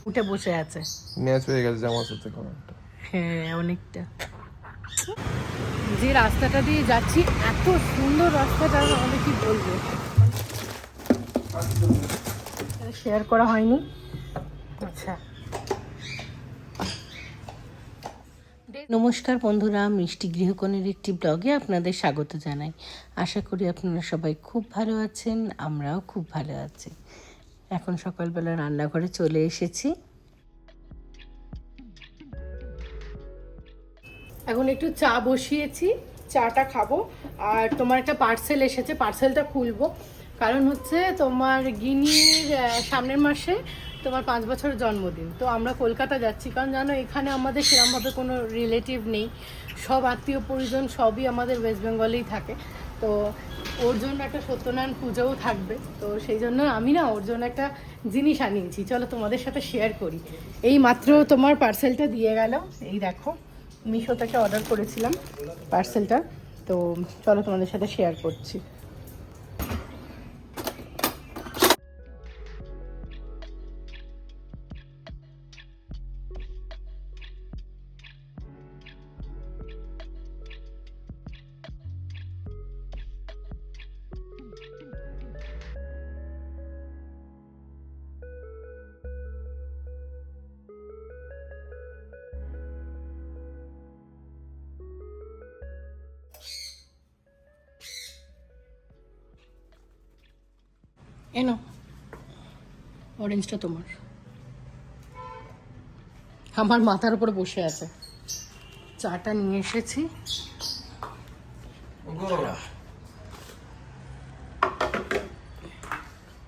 উঠে বসে আছে, ম্যাচ হয়ে গেছে জামার সাথে একটা। হ্যাঁ অনেকটা। যে রাস্তাটা দিয়ে যাচ্ছি এত সুন্দর রাস্তাটা, আমি কি বলবো, শেয়ার করা হয়নি। আচ্ছা, নমস্কার বন্ধুরা, মিষ্টি গৃহকোণের একটি ব্লগে আপনাদের স্বাগত জানাই। আশা করি আপনারা সবাই খুব ভালো আছেন, আমরাও খুব ভালো আছি। এখন সকালবেলা রান্নাঘরে চলে এসেছি। এখন একটু চা বসিয়েছি, চাটা খাবো। আর তোমার একটা পার্সেল এসেছে, পার্সেলটা খুলবো। কারণ হচ্ছে তোমার গিনির সামনের মাসে তোমার 5 বছর জন্মদিন। তো আমরা কলকাতা যাচ্ছি, কারণ জানো এখানে আমাদের সেরকমভাবে কোনো রিলেটিভ নেই, সব আত্মীয় পরিজন সবই আমাদের ওয়েস্ট বেঙ্গলেই থাকে। তো ওর জন্য একটা সত্যনারায়ণ পুজোও থাকবে, তো সেই জন্য আমি না ওর জন্য একটা জিনিস আনিয়েছি, চলো তোমাদের সাথে শেয়ার করি। এই মাত্র তোমার পার্সেলটা দিয়ে গেল, এই দেখো মিশো থেকে অর্ডার করেছিলাম পার্সেলটা, তো চলো তোমাদের সাথে শেয়ার করছি। এনো, অরেঞ্জটা তোমার, আমার মাথার উপরে বসে আছে। চাটা নিয়ে এসেছি।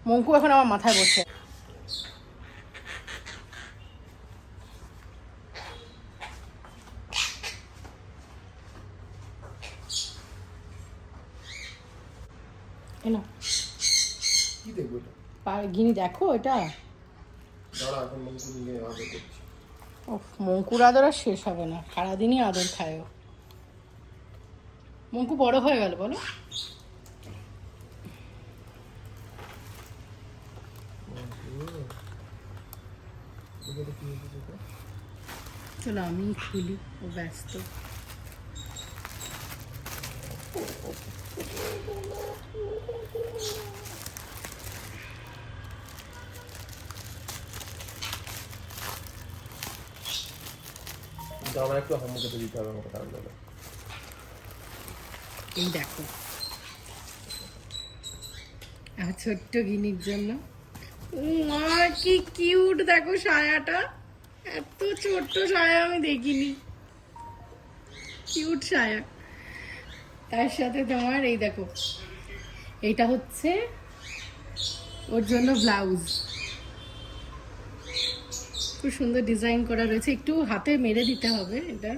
মঙ্কু এখন আমার মাথায় বসে। এনো, কি দেখবো এটা? গিনি দেখো এটা। দাঁড়া, এখন মঙ্কু নিয়ে আদর করছি। মঙ্কুর আদর আর শেষ হবে না, সারাদিনই আদর খায় ও। মঙ্কু বড় হয়ে গেল বলো। চলো আমি খুলি, ও ব্যস্ত। আমার একটু হাম্মুকে দিতে হবে আমাকে, কারণ দাদা এই দেখো আর ছোট্ট গিনির জন্য। মা কি কিউট, দেখো সায়াটা, এত ছোট্ট সায়া আমি দেখিনি, কিউট সায়া। তার সাথে তোমার এই দেখো, এইটা হচ্ছে ওর জন্য ব্লাউজ, খুব সুন্দর ডিজাইন করা রয়েছে, একটু হাতে মেরে দিতে হবে এটা।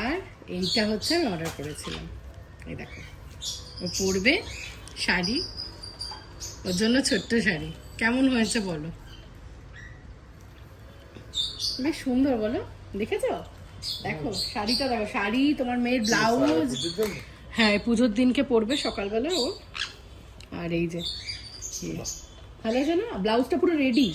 আর এইটা হচ্ছে আমি অর্ডার করেছিলাম, এই দেখো ও পরবে শাড়ি, ওর জন্য ছোট্ট শাড়ি। কেমন হয়েছে বলো, বেশ সুন্দর বলো, দেখেছো? দেখো শাড়িটা, দেখো শাড়ি, তোমার মেয়ের ব্লাউজ। হ্যাঁ পুজোর দিনকে পরবে সকালবেলা ও। আর এই যে ভালো আছে না, ব্লাউজটা পুরো রেডি,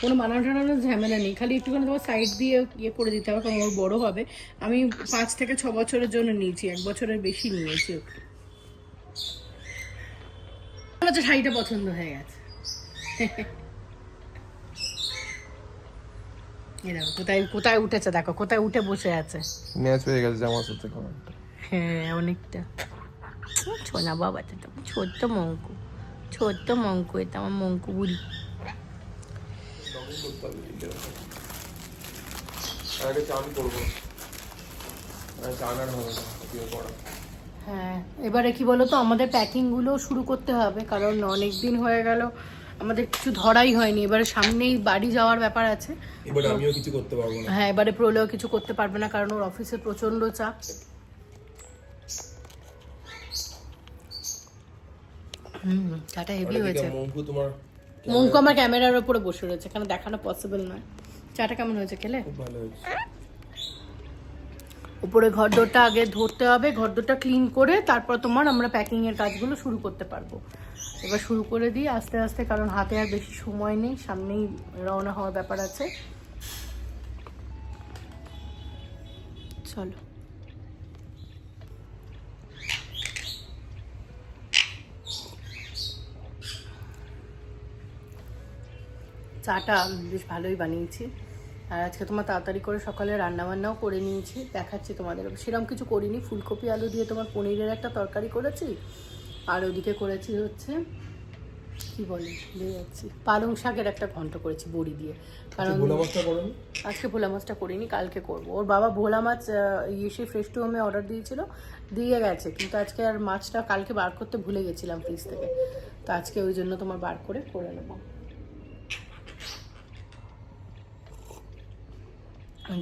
কোনো বানানো টানানোর ঝামেলা নেই, খালি একটুখানি তোমার সাইড দিয়ে ইয়ে করে দিতে হবে, কারণ ওর বড়ো হবে। আমি 5 থেকে 6 বছরের জন্য নিয়েছি, 1 বছরের বেশি নিয়েছি ওকে। আমার হচ্ছে শাড়িটা পছন্দ হয়ে গেছে। এই দেখো কোথায় কোথায় উঠেছে, দেখো কোথায় উঠে বসে আছে, ম্যাচ হয়ে গেছে জামার সাথে একটা। হ্যাঁ অনেকটা। ছোনা বাবাটা তো ছোট্ট মঙ্কু, ছোট্ট মঙ্কু, এটা আমার মঙ্কু বুড়ি। আগে চান করবো, চান আর হবে না করা। হ্যাঁ এবারে কি বলতো, আমাদের প্যাকিংগুলো শুরু করতে হবে, কারণ অনেক দিন হয়ে গেল আমাদের কিছু ধরাই হয়নি। এবারে সামনেই বাড়ি যাওয়ার ব্যাপার আছে, এবারে আমিও কিছু করতে পারবো না। হ্যাঁ এবারে প্রলয় কিছু করতে পারবে না, কারণ ওর অফিসে প্রচন্ড চাপ। চাটা হেভি হয়েছে। মঙ্কু আমার ক্যামেরার উপরে বসে রয়েছে, কারণ দেখানো পসিবল নয়। চাটা কেমন হয়েছে, খেলে? খুব ভালো হয়েছে। উপরে ঘরদোরটা আগে ধরতে হবে, ঘরদোরটা ক্লিন করে তারপর তোমার আমরা প্যাকিংয়ের কাজগুলো শুরু করতে পারবো। এবার শুরু করে দিই আস্তে আস্তে, কারণ হাতে আর বেশি সময় নেই, সামনেই রওনা হওয়ার ব্যাপার আছে। চলো। চাটা বেশ ভালোই বানিয়েছি, আর আজকে তোমার তাড়াতাড়ি করে সকালে রান্নাবান্নাও করে নিয়েছি, দেখাচ্ছি তোমাদের। সেরকম কিছু করিনি, ফুলকপি আলু দিয়ে তোমার পনিরের একটা তরকারি করেছি, আর ওদিকে করেছি হচ্ছে কি বলে ভুলে যাচ্ছি, পালং শাকের একটা ঘন্ট করেছি বড়ি দিয়ে। কারণ আজকে ভোলা মাছটা করিনি, কালকে করব। ওর বাবা ভোলা মাছ এসে ফ্রেশ টু হোমে অর্ডার দিয়েছিল, দিয়ে গেছে, কিন্তু আজকে আর মাছটা কালকে বার করতে ভুলে গেছিলাম ফ্রিজ থেকে, তো আজকে ওই জন্য তোমার বার করে নেবো।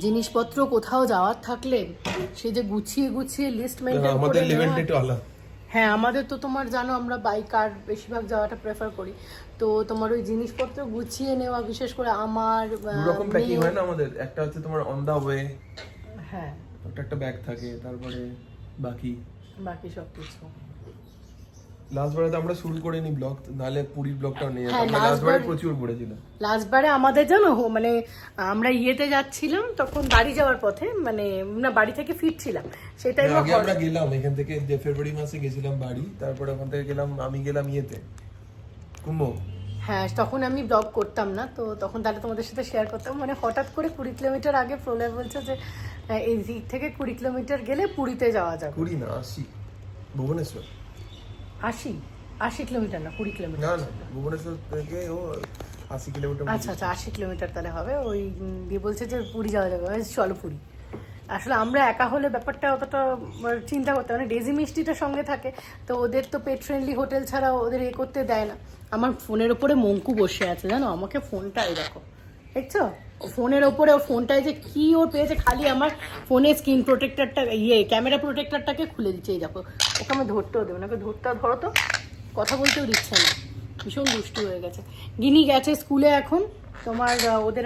জিনিসপত্র কোথাও যাওয়ার থাকলে সে যে গুছিয়ে গুছিয়ে লিস্ট মেইনটেইন করে আমাদের লেভেলটা একটু আলাদা। হ্যাঁ, আমাদের তো তোমার জানো আমরা বাইক আর বেশিরভাগ যাওয়াটা প্রেফার করি, তো তোমার ওই জিনিসপত্র গুছিয়ে নেওয়া, বিশেষ করে আমার দু রকম প্যাকিং হয় না আমাদের, একটা হচ্ছে তোমার অন দা ওয়ে, হ্যাঁ একটা ব্যাগ থাকে, তারপরে বাকি সব কিছু। লাস্ট বারে তো আমরা শুরু করিনি ব্লগ, নালে পুরীর ব্লগটাও নেই, হ্যাঁ, আমরা লাস্ট বারে প্রচুর ঘুরেছিলাম। লাস্টবারে আমাদের জানো মানে আমরা ইয়েতে যাচ্ছিলাম তখন, বাড়ি যাওয়ার পথে, মানে না বাড়ি থেকে ফিরছিলাম সেই টাইমে আগে আমরা গেলাম এখান থেকে, যে ফেব্রুয়ারি মাসে গেছিলাম বাড়ি, তারপরে ওখান থেকে গেলাম, আমি গেলাম ইয়েতে কুম্ভ। হ্যাঁ, তখন আমি ব্লগ করতাম না, তো তখন তাহলে তোমাদের সাথে শেয়ার করতাম। মানে হঠাৎ করে 20 কিলোমিটার আগে প্রলয় বলছে যে এই দিক থেকে 20 কিলোমিটার গেলে পুরীতে যাওয়া যাবে। 20 না 80, ভুবনেশ্বর 80 কিলোমিটার না 20 কিলোমিটার। না না, ভুবনেশ্বর থেকে ও 80 কিলোমিটার। আচ্ছা 80 কিলোমিটার তাহলে হবে। ওই দিয়ে বলছে যে পুরী যাওয়া যাবে, চলো পুরী। আসলে আমরা একা হলে ব্যাপারটা অতটা চিন্তা করতে, মানে ডেজি মিষ্টিটা সঙ্গে থাকে, তো ওদের তো পেট ফ্রেন্ডলি হোটেল ছাড়া ওদের এ করতে দেয় না। আমার ফোনের ওপরে মঙ্কু বসে আছে জানো, আমাকে ফোনটা এই দেখো দেখছো, ফোনের ওপরে ওর ফোনটায় যে কি ওর পেয়েছে, খালি আমার ফোনের স্ক্রিন প্রোটেক্টরটা ক্যামেরা প্রোটেক্টরটাকে খুলে দিচ্ছে। এই দেখো, ওকে আমি ধরতেও দেবো না, ওকে ধরো তো, কথা বলতেও দিচ্ছে না, ভীষণ দুষ্টু হয়ে গেছে। গিনি গেছে স্কুলে এখন, তোমার ওদের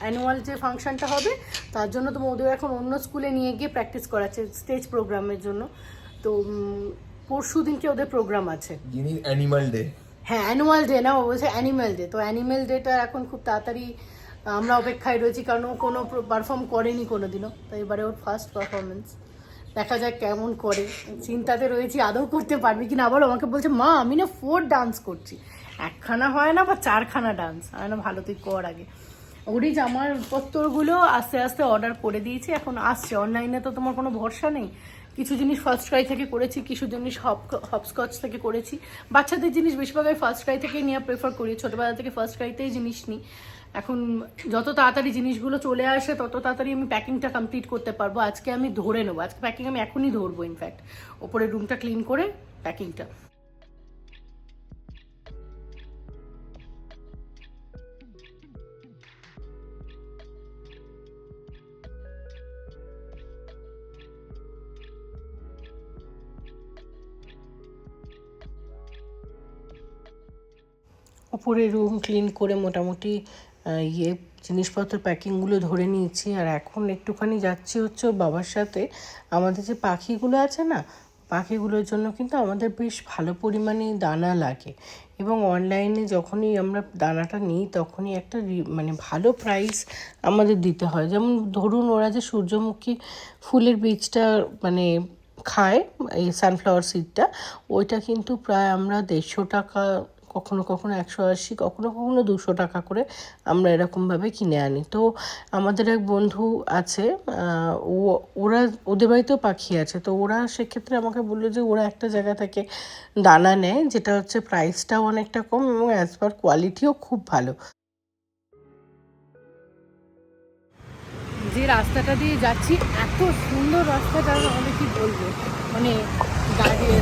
অ্যানুয়াল যে ফাংশনটা হবে তার জন্য তোমার ওদের এখন অন্য স্কুলে নিয়ে গিয়ে প্র্যাকটিস করাচ্ছে স্টেজ প্রোগ্রামের জন্য। তো পরশু দিনকে ওদের প্রোগ্রাম আছে, গিনির অ্যানিমাল ডে। হ্যাঁ অ্যানুয়াল ডে না, ও বলছে অ্যানিম্যাল ডে। তো অ্যানিম্যাল ডেটা এখন খুব তাড়াতাড়ি আমরা অপেক্ষায় রয়েছি, কারণ ও কোনো পারফর্ম করেনি কোনোদিনও, তো এবারে ওর ফার্স্ট পারফরমেন্স, দেখা যাক কেমন করে। চিন্তাতে রয়েছি আদৌ করতে পারবি কিনা। আবার আমাকে বলছে মা আমি না 4 ডান্স করছি, একখানা হয় না বা 4খানা ডান্স, আমি না ভালো তুই কর আগে। ওরই জামার পত্তরগুলো আস্তে আস্তে অর্ডার করে দিয়েছি, এখন আসছে। অনলাইনে তো তোমার কোনো ভরসা নেই, কিছু জিনিস ফার্স্ট ক্রাই থেকে করেছি, কিছু জিনিস হপস্কচ থেকে করেছি। বাচ্চাদের জিনিস বেশিরভাগ আমি ফার্স্ট ক্রাই থেকেই নেওয়া প্রেফার করি, ছোটোবেলা থেকে ফার্স্ট ক্রাইতেই জিনিস নিই। এখন যত তাড়াতাড়ি জিনিসগুলো চলে আসে তত তাড়াতাড়ি আমি প্যাকিংটা কমপ্লিট করতে পারবো। আজকে আমি ধরে নেবো, আজকে প্যাকিং আমি এখনই ধরবো, ইনফ্যাক্ট ওপরে রুমটা ক্লিন করে প্যাকিংটা। উপরে রুম ক্লিন করে মোটামুটি জিনিসপত্র প্যাকিংগুলো ধরে নিয়েছি, আর এখন একটুখানি যাচ্ছি হচ্ছে ওর বাবার সাথে। আমাদের যে পাখিগুলো আছে না, পাখিগুলোর জন্য কিন্তু আমাদের বেশ ভালো পরিমাণে দানা লাগে, এবং অনলাইনে যখনই আমরা দানাটা নিই তখনই একটা মানে ভালো প্রাইস আমাদের দিতে হয়। যেমন ধরুন ওরা যে সূর্যমুখী ফুলের বীজটা মানে খায়, এই সানফ্লাওয়ার সিডটা, ওইটা কিন্তু প্রায় আমরা 150 টাকা, কখনো কখনো 180, কখনো কখনো 200 টাকা করে আমরা এরকমভাবে কিনে আনি। তো আমাদের এক বন্ধু আছে, ওরা ওদের বাড়িতেও পাখি আছে, তো ওরা সেক্ষেত্রে আমাকে বললো যে ওরা একটা জায়গা থেকে দানা নেয়, যেটা হচ্ছে প্রাইসটাও অনেকটা কম এবং অ্যাজ পার কোয়ালিটিও খুব ভালো। যে রাস্তাটা দিয়ে যাচ্ছি এত সুন্দর রাস্তাটা, আমি কি বলবো, মানে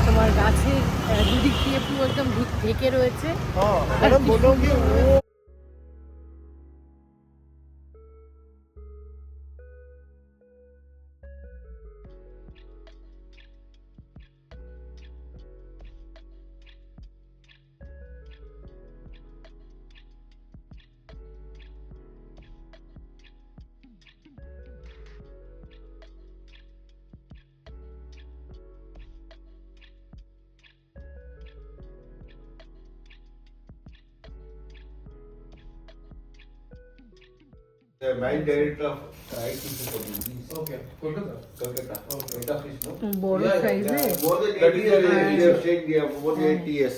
তোমার গাছের দুদিক দিয়ে পুরো একদম ঢেকে রয়েছে। The main director of IT company. Okay Kolkata Kolkata. Okay. Head office, no? বড় সাইজে More than That 80 is years. the- They have stayed there for more than 80 years.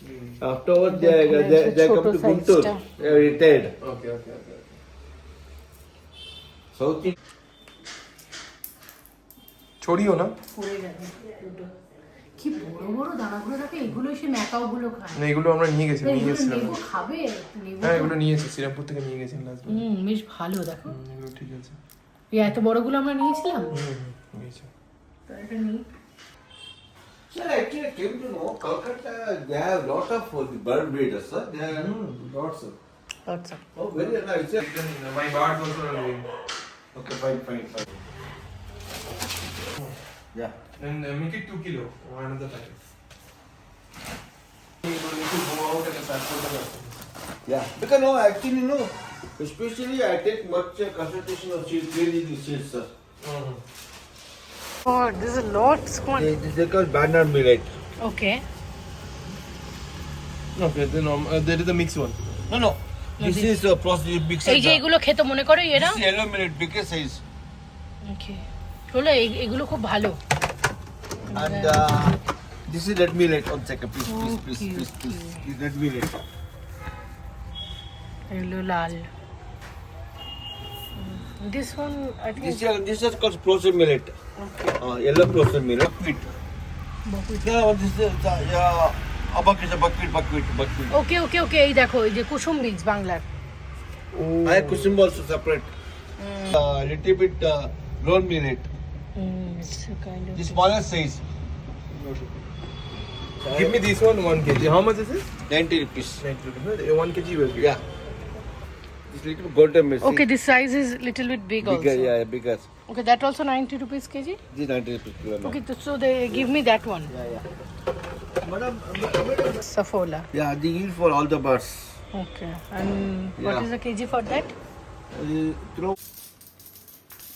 Hmm. Afterwards, they come to Guntur. They are retired. Okay okay okay South Indian. ছড়িও না পড়ে যাবে দুটো। কি বড় বড় দানাগুলো থাকে, এগুলো এসে ম্যাকাও গুলো খায়। না এগুলো আমরা নিয়ে গেছি নিয়ে এগুলো এসেছিলাম নেবো খাবে, নেবো হ্যাঁ তো- এগুলো নিয়ে এসেছি শ্রীরামপুর থেকে নিয়ে গেছি লাস্ট বেশ ভালো দেখো, এগুলো ঠিক আছে এই এত বড়গুলো আমরা নিয়েছিলাম। নিয়েছি তো এটা নিই। Sir, actually, I came to know Kolkata, they have lot of bird breeders, sir. They are, lots of আচ্ছা oh, very nice. Sir. my birds also are doing Okay, fine. Yeah. and make it 2 kilo one another packet you need to go out and start for the person Yeah. Because no, actually, no. Especially, I take much consultation of seeds, really the seeds, sir. Oh, this is a lot squat. They call banner millet. Okay. okay then there is a mixed one No. This is a process big এই যে size. এগুলো খেতে মনে করো এরা। This is yellow millet, biggest size. ওকে চলো এগুলো খুব ভালো। And this is red millet. One second, please. Okay. This red millet. এগুলো লাল। This one I think This is called frozen millet. Yellow frozen millet. Buckwheat. Yeah, this is buckwheat. ওকে ওকে ওকে এই দেখো এই যে কুসুম বীজ বাংলার। I have kushum also separate. Little bit brown millet. It's a kind of The smaller size. give me this one 1 kg how much is it 90 rupees. 90 rupees 1 kg will be Yeah. This little golden messy. Okay, this size is little bit big Bigger, also. yeah, bigger. Okay, that also 90 rupees kg. This 90 rupees kilo. Okay, so they give me that one. Yeah. Madam, Safola. yeah, they eat for all the birds. Okay, and what Yeah. is the kg for that? Throw.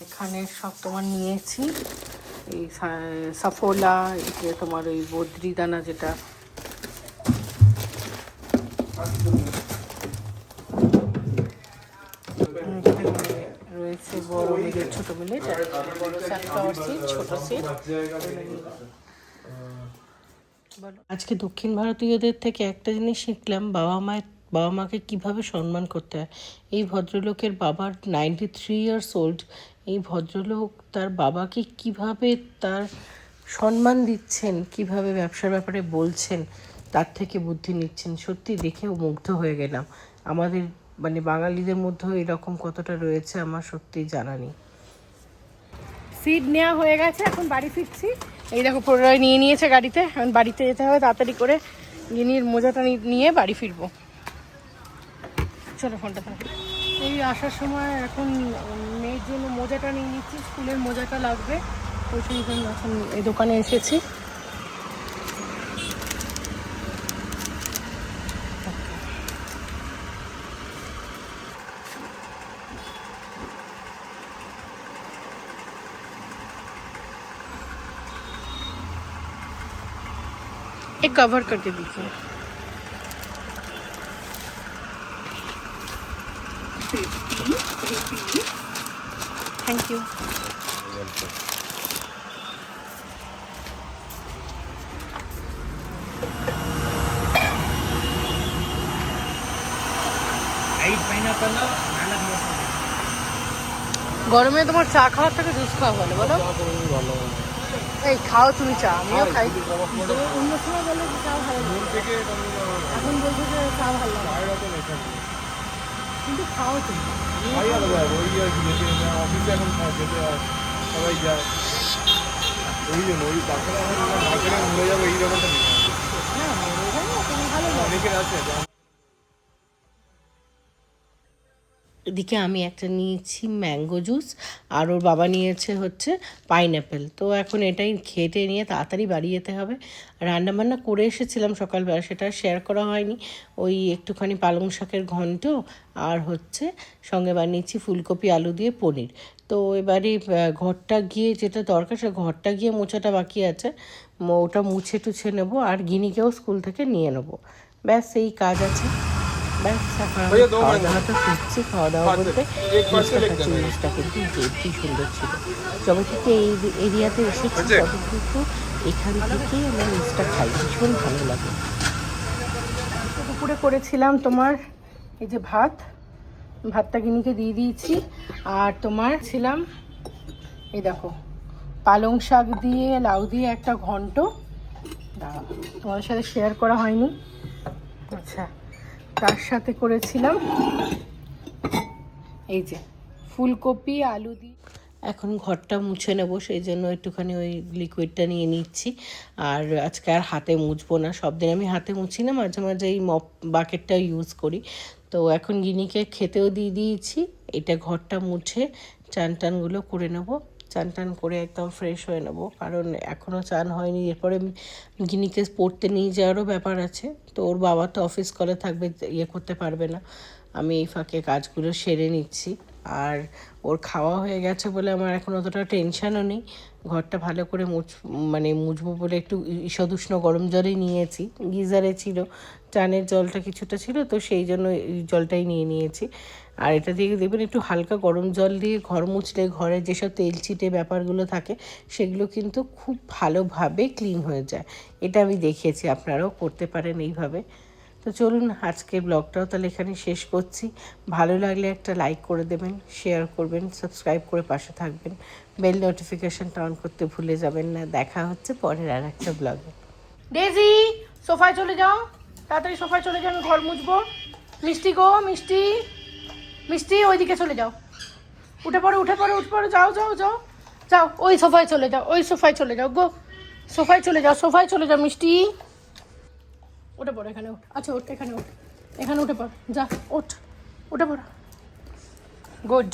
এখানে সব তোমার নিয়েছি এই Saffola, এই যে তোমার ওই বদ্রি দানা যেটা, রয়েছে বড় মিলেট ছোট মিলেট, সানফ্লাওয়ার সিড ছোট সিড। আজকে দক্ষিণ ভারতীয়দের থেকে একটা জিনিস শিখলাম, বাবা মাকে কিভাবে সম্মান করতে হয়। এই ভদ্রলোকের বাবার 93 ইয়ার্স ওল্ড, এই ভদ্রলোক তার বাবাকে কিভাবে তার সম্মান দিচ্ছেন, কিভাবে ব্যবসার ব্যাপারে বলছেন, তার থেকে বুদ্ধি নিচ্ছেন। সত্যি দেখেও মুগ্ধ হয়ে গেলাম। আমাদের মানে বাঙালিদের মধ্যেও এরকম কতটা রয়েছে আমার সত্যি জানা নেই। সিড নেওয়া হয়ে গেছে, এখন বাড়ি ফিরছি। এই দেখো প্রণয় নিয়ে নিয়েছে গাড়িতে, এখন বাড়িতে যেতে হবে তাড়াতাড়ি করে, গিনির মোজাটা নিয়ে বাড়ি ফিরবো। চলো ফোনটা থাক। এই আসার সময় এখন মেয়ের জন্য মোজাটা নিয়ে নিচ্ছি, স্কুলের মোজাটা লাগবে, ওই জন্য এখন এই দোকানে এসেছি। एक कवर करके दीजिए। Thank you. গরমে তোমার চা খাওয়ার থেকে জুস খাওয়া ভালো, বলো? এই খাও তুমি চা, আমিও খাই। অন্য সময় বলে যে চা ভালো লাগে, এখন বলছো যে চা ভালো লাগে, কিন্তু খাও তুমি। অফিসে এখন যেতে হয় সবাই যায় ওই জন্য ওই তাছাড়া এখন মার্কেটে মরে যাবে এই ব্যাপারটা নেই। হ্যাঁ তুমি ভালো লাগে। অনেকের আছে এদিকে আমি একটা নিয়েছি ম্যাঙ্গো জুস, আর ওর বাবা নিয়েছে হচ্ছে পাইনঅ্যাপেল। তো এখন এটাই খেতে নিয়ে তাড়াতাড়ি বাড়ি যেতে হবে। রান্নাবান্না করে এসেছিলাম সকালবেলা, সেটা শেয়ার করা হয়নি। ওই একটুখানি পালং শাকের ঘন্ট আর হচ্ছে সঙ্গে বানিয়েছি ফুলকপি আলু দিয়ে পনির। তো এবারে ঘরটা গিয়ে যেটা দরকার সে ঘরটা গিয়ে মোছাটা বাকি আছে, ওটা মুছে টুছে নেবো, আর গিনিকেও স্কুল থেকে নিয়ে নেবো। ব্যাস এই কাজ আছে। ব্যাস এখন আমি ভাইয়া, দো খাওয়া মিনিট। দাওয়াটা করছি। খাওয়া দাওয়া পার্সেল। বলতে এক পার্সেল জিনিসটা এক খাচ্ছি, দেন। জিনিসটা কিন্তু হেবি সুন্দর ছিল। যবে থেকে এই এরিয়াতে এসেছি হয়েছে? তবে কিন্তু এখান থেকেই আমরা মিক্সটা খাই, ভীষণ ভালো লাগে। দুপুরে করেছিলাম তোমার এই যে ভাতটা গিনিকে দিয়ে দিয়েছি। আর তোমার ছিলাম এই দেখো পালং শাক দিয়ে লাউ দিয়ে একটা ঘন্ট, দাঁড়াও তোমাদের সাথে শেয়ার করা হয়নি। আচ্ছা, তার সাথে করেছিলাম এই যে ফুলকপি আলু দিয়ে। এখন ঘরটা মুছে নেবো, সেই জন্য একটুখানি ওই লিকুইডটা নিয়ে নিচ্ছি। আর আজকে আর হাতে মুছবো না, সব দিন আমি হাতে মুছি না, মাঝে মাঝে এই মপ বাকেটটা ইউজ করি। তো এখন গিনিকে খেতেও দিয়ে দিয়েছি। এটা ঘরটা মুছে চান টানগুলো করে নেবো, চান টান করে একদম ফ্রেশ হয়ে নেবো, কারণ এখনও চান হয়নি। এরপরে গিনিকে পড়তে নিয়ে যাওয়ারও ব্যাপার আছে, তো ওর বাবা তো অফিস কলে থাকবে, ইয়ে করতে পারবে না। আমি এই ফাঁকে কাজগুলো সেরে নিচ্ছি। আর ওর খাওয়া হয়ে গেছে বলে আমার এখন অতটা টেনশানও নেই। ঘরটা ভালো করে মুছবো বলে একটু ঈষদুষ্ণ গরম জলই নিয়েছি, গিজারে ছিল, চানের জলটা কিছুটা ছিল, তো সেই জন্য এই জলটাই নিয়ে নিয়েছি। আর এটা দিয়ে দেখবেন একটু হালকা গরম জল দিয়ে ঘর মুছলে ঘরে যেসব তেল চিটে ব্যাপারগুলো থাকে সেগুলো কিন্তু খুব ভালোভাবে ক্লিন হয়ে যায়। এটা আমি দেখিয়েছি, আপনারাও করতে পারেন এইভাবে। তো চলুন আজকের ব্লগটাও তাহলে এখানে শেষ করছি। ভালো লাগলে একটা লাইক করে দেবেন, শেয়ার করবেন, সাবস্ক্রাইব করে পাশে থাকবেন, বেল নোটিফিকেশানটা অন করতে ভুলে যাবেন না। দেখা হচ্ছে পরের আর একটা ব্লগে। ডেজি সোফায় চলে যাও, তাড়াতাড়ি সোফায় চলে যাও, আমি ঘর মুছবো। মিষ্টি গো মিষ্টি, মিষ্টি ওইদিকে চলে যাও, উঠে পড়ো, যাও যাও, ওই সোফায় চলে যাও, ওই সোফায় চলে যাও গো, সোফায় চলে যাও মিষ্টি, উঠে পড়ো এখানে উঠ। আচ্ছা ওঠ, এখানে উঠে পড়, যা উঠে পড়ো, গুড।